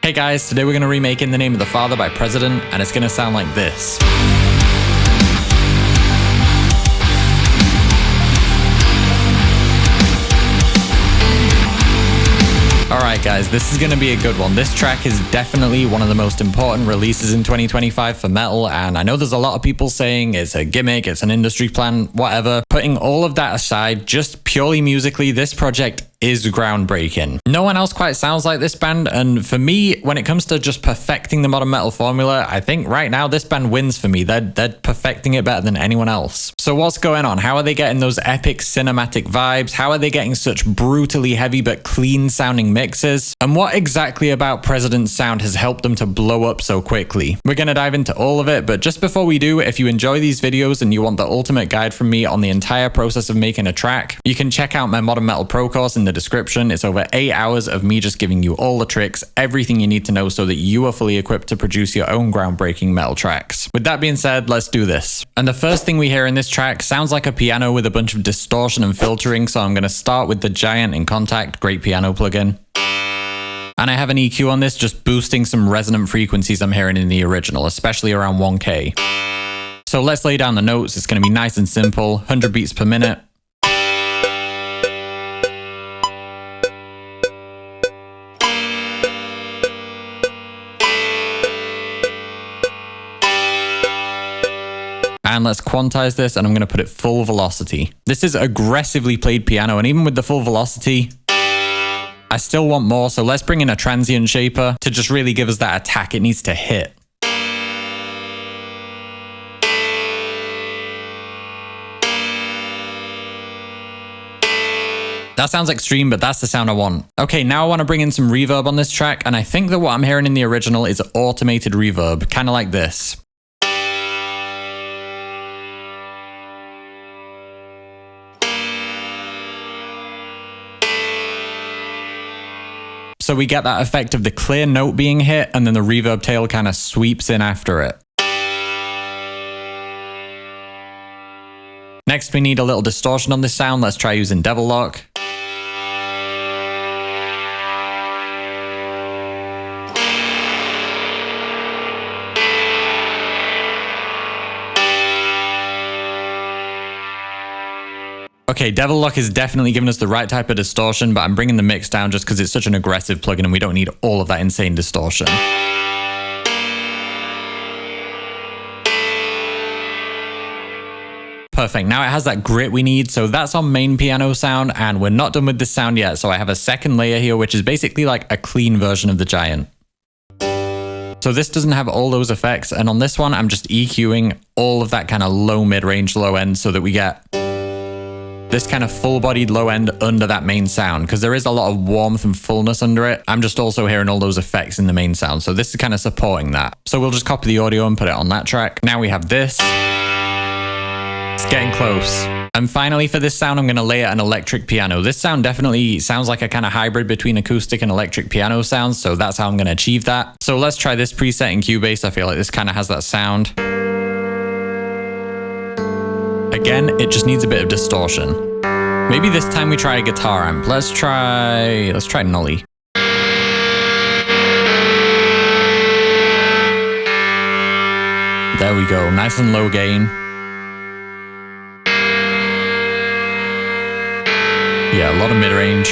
Hey guys, today we're going to remake In the Name of the Father by President, and it's going to sound like this. Alright guys, this is going to be a good one. This track is definitely one of the most important releases in 2025 for metal, and I know there's a lot of people saying it's a gimmick, it's an industry plan, whatever. Putting all of that aside, just purely musically, this project is groundbreaking. No one else quite sounds like this band, and for me, when it comes to just perfecting the modern metal formula, I think right now this band wins for me. They're perfecting it better than anyone else. So what's going on? How are they getting those epic cinematic vibes? How are they getting such brutally heavy but clean sounding mixes? And what exactly about President's sound has helped them to blow up so quickly? We're gonna dive into all of it, but just before we do, if you enjoy these videos and you want the ultimate guide from me on the entire process of making a track, you can check out my Modern Metal Pro course in the description. It's over 8 hours of me just giving you all the tricks, everything you need to know so that you are fully equipped to produce your own groundbreaking metal tracks. With that being said, let's do this. And the first thing we hear in this track sounds like a piano with a bunch of distortion and filtering, so I'm going to start with the Giant in Contact, great piano plugin. And I have an EQ on this, just boosting some resonant frequencies I'm hearing in the original, especially around 1K. So let's lay down the notes. It's going to be nice and simple, 100 beats per minute. And let's quantize this, and I'm going to put it full velocity. This is aggressively played piano, and even with the full velocity, I still want more, so let's bring in a transient shaper to just really give us that attack it needs to hit. That sounds extreme, but that's the sound I want. Okay, now I want to bring in some reverb on this track, and I think that what I'm hearing in the original is automated reverb, kind of like this. So we get that effect of the clear note being hit, and then the reverb tail kind of sweeps in after it. Next, we need a little distortion on this sound. Let's try using Devil Lock. Okay, Devil Lock is definitely giving us the right type of distortion, but I'm bringing the mix down just because it's such an aggressive plugin and we don't need all of that insane distortion. Perfect, now it has that grit we need, so that's our main piano sound, and we're not done with this sound yet, so I have a second layer here, which is basically like a clean version of the Giant. So this doesn't have all those effects, and on this one, I'm just EQing all of that kind of low mid-range, low end, so that we get this kind of full-bodied low end under that main sound, because there is a lot of warmth and fullness under it. I'm just also hearing all those effects in the main sound, so this is kind of supporting that. So we'll just copy the audio and put it on that track. Now we have this. It's getting close. And finally for this sound, I'm going to layer an electric piano. This sound definitely sounds like a kind of hybrid between acoustic and electric piano sounds, so that's how I'm going to achieve that. So let's try this preset in Cubase. I feel like this kind of has that sound. Again, it just needs a bit of distortion. Maybe this time we try a guitar amp. Let's try Nolly. There we go, nice and low gain. Yeah, a lot of mid-range.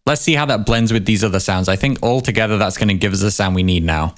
Let's see how that blends with these other sounds. I think altogether that's going to give us the sound we need now.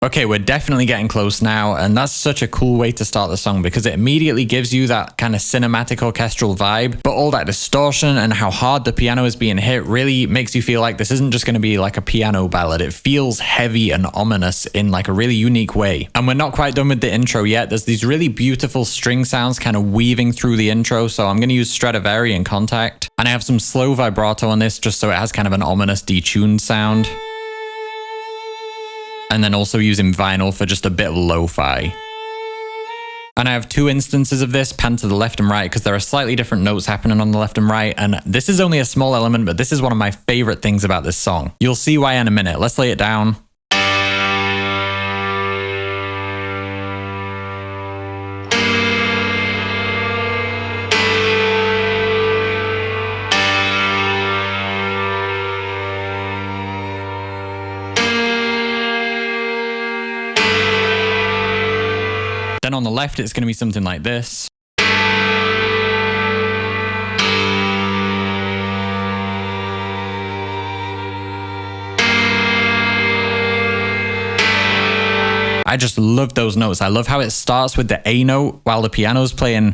Okay, we're definitely getting close now, and that's such a cool way to start the song because it immediately gives you that kind of cinematic orchestral vibe, but all that distortion and how hard the piano is being hit really makes you feel like this isn't just going to be like a piano ballad. It feels heavy and ominous in like a really unique way. And we're not quite done with the intro yet. There's these really beautiful string sounds kind of weaving through the intro, so I'm going to use Stradivari in Contact, and I have some slow vibrato on this just so it has kind of an ominous detuned sound. And then also using vinyl for just a bit of lo-fi. And I have two instances of this panned to the left and right because there are slightly different notes happening on the left and right, and this is only a small element, but this is one of my favorite things about this song. You'll see why in a minute. Let's lay it down. Then on the left, it's going to be something like this. I just love those notes. I love how it starts with the A note while the piano's playing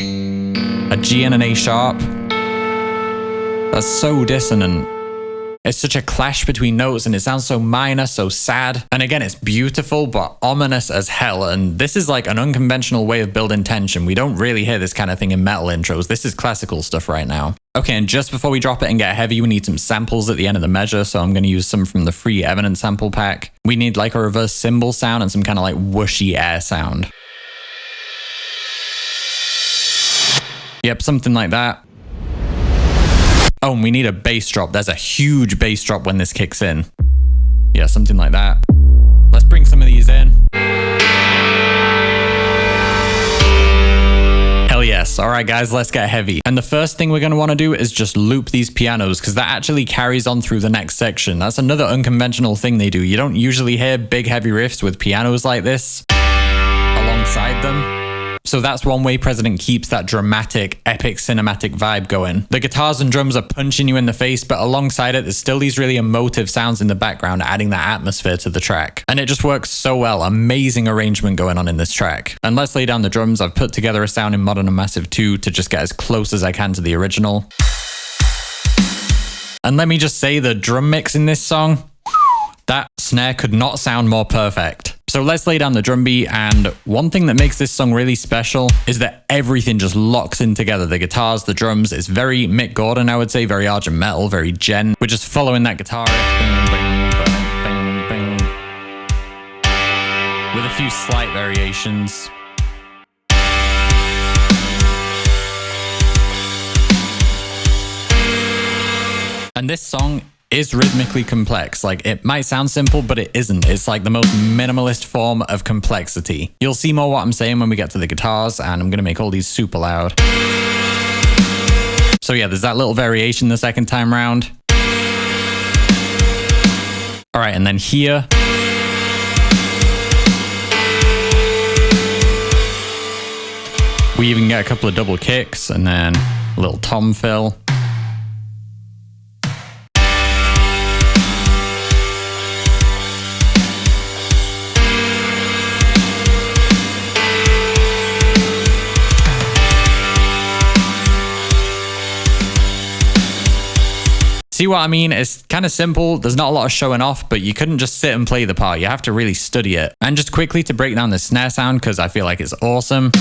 a G and an A sharp. That's so dissonant. It's such a clash between notes and it sounds so minor, so sad. And again, it's beautiful, but ominous as hell. And this is like an unconventional way of building tension. We don't really hear this kind of thing in metal intros. This is classical stuff right now. Okay, and just before we drop it and get heavy, we need some samples at the end of the measure. So I'm going to use some from the free Evidence sample pack. We need like a reverse cymbal sound and some kind of like whooshy air sound. Yep, something like that. Oh, and we need a bass drop. There's a huge bass drop when this kicks in. Yeah, something like that. Let's bring some of these in. Hell yes. All right, guys, let's get heavy. And the first thing we're going to want to do is just loop these pianos because that actually carries on through the next section. That's another unconventional thing they do. You don't usually hear big heavy riffs with pianos like this alongside them. So that's one way President keeps that dramatic, epic, cinematic vibe going. The guitars and drums are punching you in the face, but alongside it, there's still these really emotive sounds in the background, adding that atmosphere to the track. And it just works so well. Amazing arrangement going on in this track. And let's lay down the drums. I've put together a sound in Modern and Massive 2 to just get as close as I can to the original. And let me just say, the drum mix in this song, that snare could not sound more perfect. So let's lay down the drum beat, and one thing that makes this song really special is that everything just locks in together. The guitars, the drums, it's very Mick Gordon, I would say, very Argent Metal, very Gen. We're just following that guitar riff with a few slight variations. And this song is rhythmically complex. Like, it might sound simple, but it isn't. It's like the most minimalist form of complexity. You'll see more what I'm saying when we get to the guitars, and I'm gonna make all these super loud. So yeah, there's that little variation the second time round. All right, and then here, we even get a couple of double kicks and then a little tom fill. See what I mean? It's kind of simple. There's not a lot of showing off, but you couldn't just sit and play the part. You have to really study it. And just quickly to break down the snare sound, because I feel like it's awesome.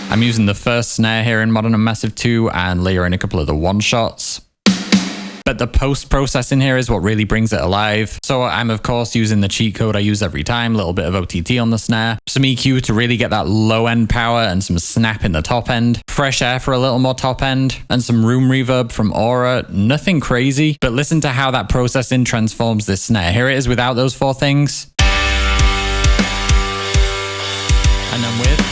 I'm using the first snare here in Modern and Massive 2 and layering a couple of the one-shots. But the post-processing here is what really brings it alive. So I'm, of course, using the cheat code I use every time, a little bit of OTT on the snare, some EQ to really get that low-end power and some snap in the top end, fresh air for a little more top end, and some room reverb from Aura. Nothing crazy, but listen to how that processing transforms this snare. Here it is without those four things. And then with.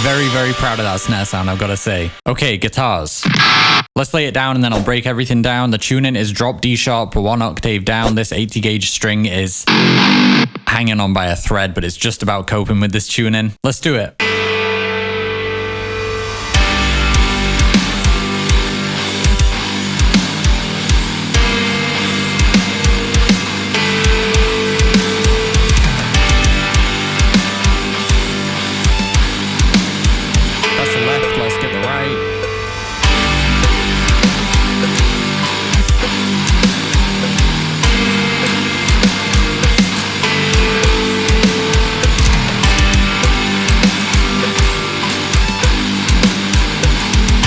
Very, very proud of that snare sound, I've got to say. Okay, guitars. Let's lay it down and then I'll break everything down. The tuning is drop D sharp, 1 octave down. This 80 gauge string is hanging on by a thread, but it's just about coping with this tuning. Let's do it.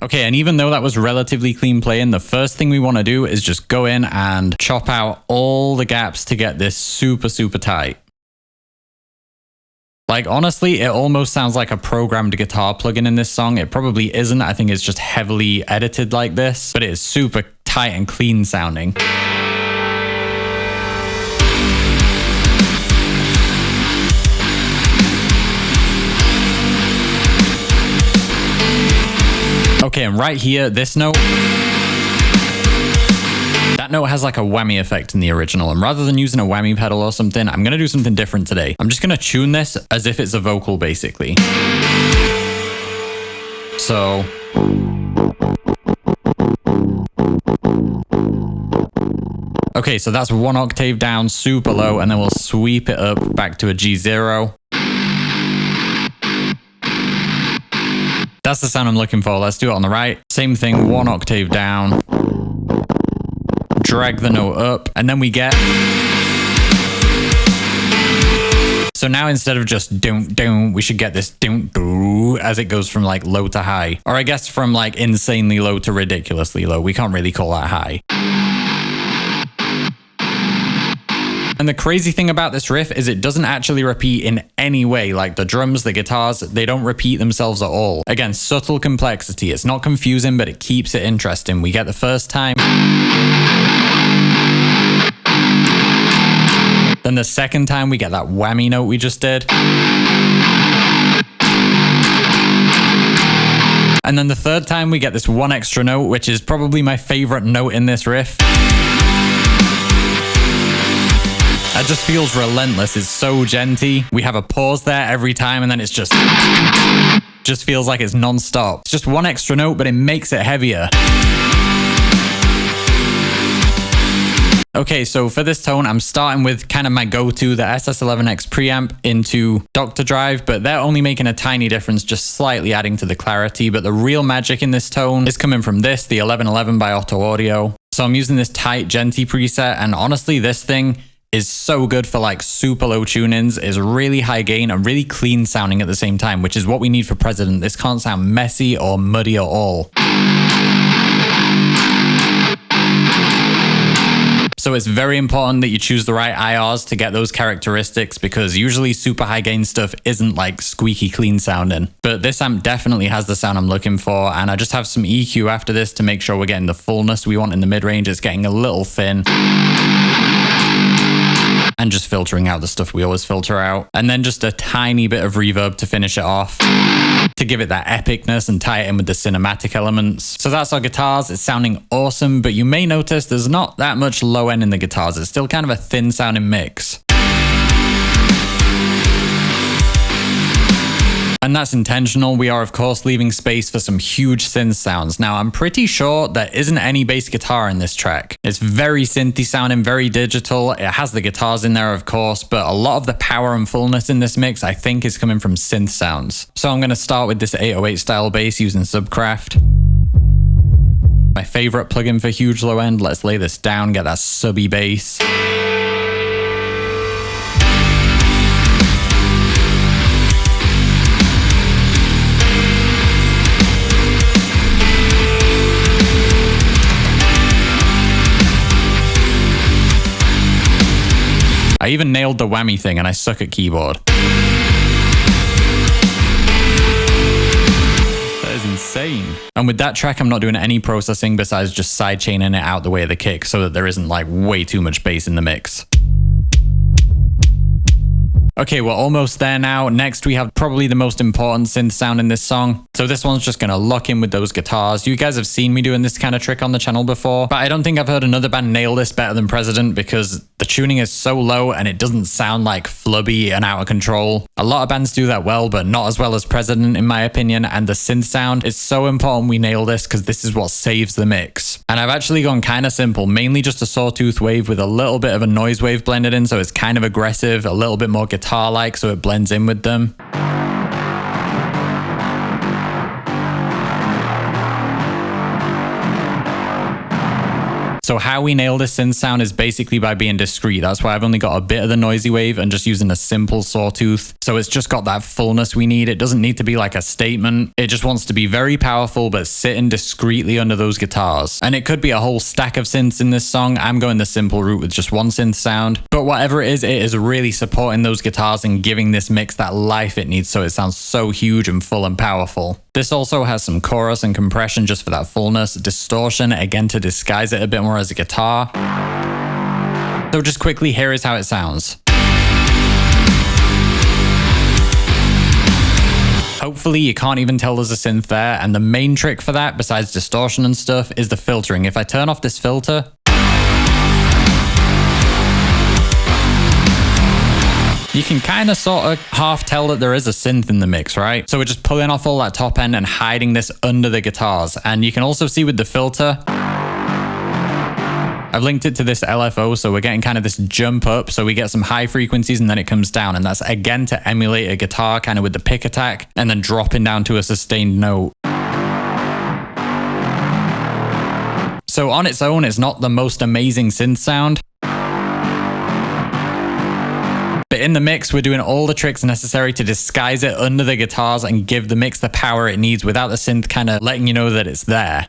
Okay, and even though that was relatively clean playing, the first thing we want to do is just go in and chop out all the gaps to get this super, super tight. Like, honestly, it almost sounds like a programmed guitar plugin in this song. It probably isn't. I think it's just heavily edited like this, but it is super tight and clean sounding. Okay, and right here, this note, That note has like a whammy effect in the original, and rather than using a whammy pedal or something, I'm gonna do something different today. I'm just gonna tune this as if it's a vocal, basically. So... okay, so that's 1 octave down, super low, and then we'll sweep it up back to a G0. That's the sound I'm looking for. Let's do it on the right. Same thing, 1 octave down. Drag the note up, and then we get... so now instead of just don't, we should get this don't as it goes from like low to high. Or I guess from like insanely low to ridiculously low. We can't really call that high. And the crazy thing about this riff is it doesn't actually repeat in any way. Like the drums, the guitars, they don't repeat themselves at all. Again, subtle complexity. It's not confusing, but it keeps it interesting. We get the first time. Then the second time we get that whammy note we just did. And then the third time we get this one extra note, which is probably my favorite note in this riff. That just feels relentless. It's so genty. We have a pause there every time, and then it's just feels like it's non-stop. It's just one extra note, but it makes it heavier. Okay, so for this tone, I'm starting with kind of my go-to, the SS11X preamp into Dr. Drive, but they're only making a tiny difference, just slightly adding to the clarity. But the real magic in this tone is coming from this, the 1111 by Otto Audio. So I'm using this tight, genty preset, and honestly, this thing is so good for like super low tunings, is really high gain and really clean sounding at the same time, which is what we need for President. This can't sound messy or muddy at all. So it's very important that you choose the right IRs to get those characteristics, because usually super high gain stuff isn't like squeaky clean sounding. But this amp definitely has the sound I'm looking for, and I just have some EQ after this to make sure we're getting the fullness we want in the mid-range. It's getting a little thin. And just filtering out the stuff we always filter out. And then just a tiny bit of reverb to finish it off, to give it that epicness and tie it in with the cinematic elements. So that's our guitars. It's sounding awesome, but you may notice there's not that much low end in the guitars. It's still kind of a thin sounding mix. And that's intentional. We are, of course, leaving space for some huge synth sounds. Now, I'm pretty sure there isn't any bass guitar in this track. It's very synthy sounding, very digital. It has the guitars in there, of course, but a lot of the power and fullness in this mix, I think, is coming from synth sounds. So I'm going to start with this 808 style bass using Subcraft. My favorite plugin for huge low end. Let's lay this down, get that subby bass. I even nailed the whammy thing, and I suck at keyboard. That is insane. And with that track, I'm not doing any processing besides just sidechaining it out the way of the kick so that there isn't like way too much bass in the mix. Okay, we're almost there now. Next, we have probably the most important synth sound in this song. So this one's just gonna lock in with those guitars. You guys have seen me doing this kind of trick on the channel before, but I don't think I've heard another band nail this better than President, because the tuning is so low and it doesn't sound like flubby and out of control. A lot of bands do that well, but not as well as President, in my opinion. And the synth sound is so important we nail this, because this is what saves the mix. And I've actually gone kind of simple, mainly just a sawtooth wave with a little bit of a noise wave blended in, so it's kind of aggressive, a little bit more guitar-like, so it blends in with them. So how we nail this synth sound is basically by being discreet. That's why I've only got a bit of the noisy wave and just using a simple sawtooth. So it's just got that fullness we need. It doesn't need to be like a statement. It just wants to be very powerful, but sitting discreetly under those guitars. And it could be a whole stack of synths in this song. I'm going the simple route with just one synth sound. But whatever it is really supporting those guitars and giving this mix that life it needs, so it sounds so huge and full and powerful. This also has some chorus and compression just for that fullness, distortion, again to disguise it a bit more as a guitar. So just quickly, here is how it sounds. Hopefully you can't even tell there's a synth there, and the main trick for that, besides distortion and stuff, is the filtering. If I turn off this filter, can kind of sort of half tell that there is a synth in the mix, right? So we're just pulling off all that top end and hiding this under the guitars. And you can also see with the filter, I've linked it to this LFO, so we're getting kind of this jump up, so we get some high frequencies and then it comes down, and that's again to emulate a guitar kind of with the pick attack and then dropping down to a sustained note. So on its own, it's not the most amazing synth sound, but in the mix, we're doing all the tricks necessary to disguise it under the guitars and give the mix the power it needs without the synth kind of letting you know that it's there.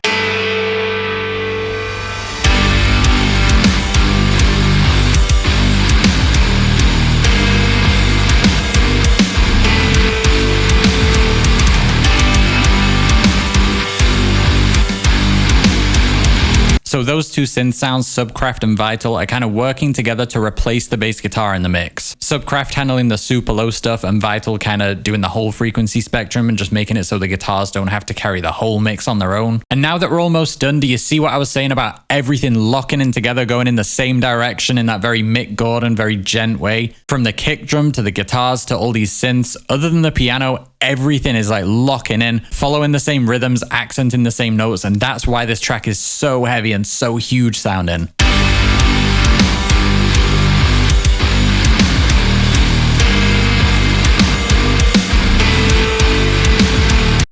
So those two synth sounds, Subcraft and Vital, are kind of working together to replace the bass guitar in the mix. Subcraft handling the super low stuff and Vital kind of doing the whole frequency spectrum and just making it so the guitars don't have to carry the whole mix on their own. And now that we're almost done, do you see what I was saying about everything locking in together, going in the same direction in that very Mick Gordon, very gent way? From the kick drum to the guitars to all these synths, other than the piano, everything is like locking in, following the same rhythms, accenting the same notes, and that's why this track is so heavy and so huge sounding.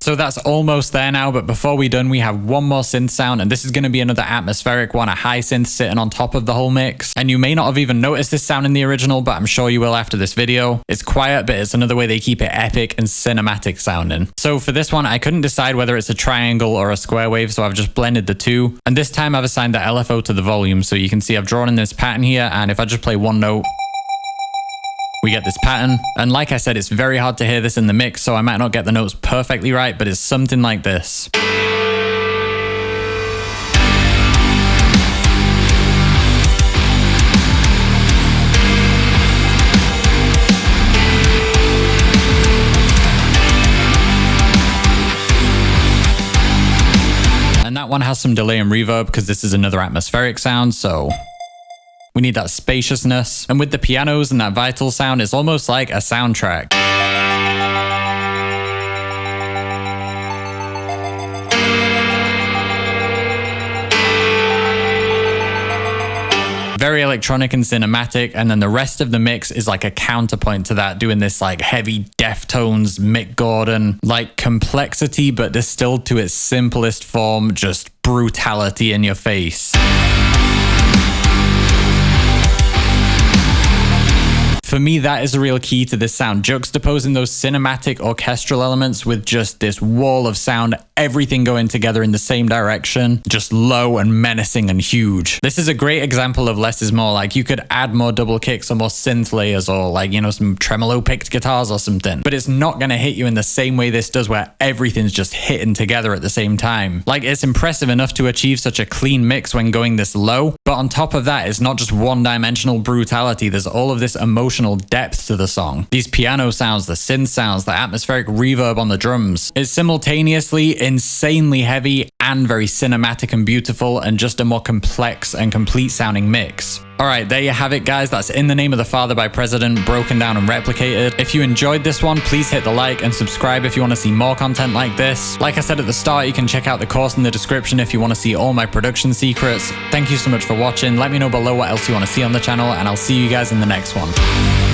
So that's almost there now, but before we're done, we have one more synth sound, and this is going to be another atmospheric one, a high synth sitting on top of the whole mix. And you may not have even noticed this sound in the original, but I'm sure you will after this video. It's quiet, but it's another way they keep it epic and cinematic sounding. So for this one, I couldn't decide whether it's a triangle or a square wave, so I've just blended the two. And this time I've assigned the LFO to the volume, so you can see I've drawn in this pattern here, and if I just play one note, we get this pattern. And like I said, it's very hard to hear this in the mix, so I might not get the notes perfectly right, but it's something like this. And that one has some delay and reverb because this is another atmospheric sound, so we need that spaciousness. And with the pianos and that Vital sound, it's almost like a soundtrack. Very electronic and cinematic, and then the rest of the mix is like a counterpoint to that, doing this like heavy Deftones, Mick Gordon, like complexity, but distilled to its simplest form, just brutality in your face. For me, that is a real key to this sound, juxtaposing those cinematic orchestral elements with just this wall of sound, everything going together in the same direction, just low and menacing and huge. This is a great example of less is more. Like, you could add more double kicks or more synth layers or like, you know, some tremolo picked guitars or something, but it's not going to hit you in the same way this does, where everything's just hitting together at the same time. Like, it's impressive enough to achieve such a clean mix when going this low, but on top of that, it's not just one-dimensional brutality. There's all of this emotional depth to the song. These piano sounds, the synth sounds, the atmospheric reverb on the drums. It's simultaneously insanely heavy and very cinematic and beautiful, and just a more complex and complete sounding mix. Alright, there you have it, guys. That's In the Name of the Father by President, broken down and replicated. If you enjoyed this one, please hit the like and subscribe if you want to see more content like this. Like I said at the start, you can check out the course in the description if you want to see all my production secrets. Thank you so much for watching. Let me know below what else you want to see on the channel, and I'll see you guys in the next one.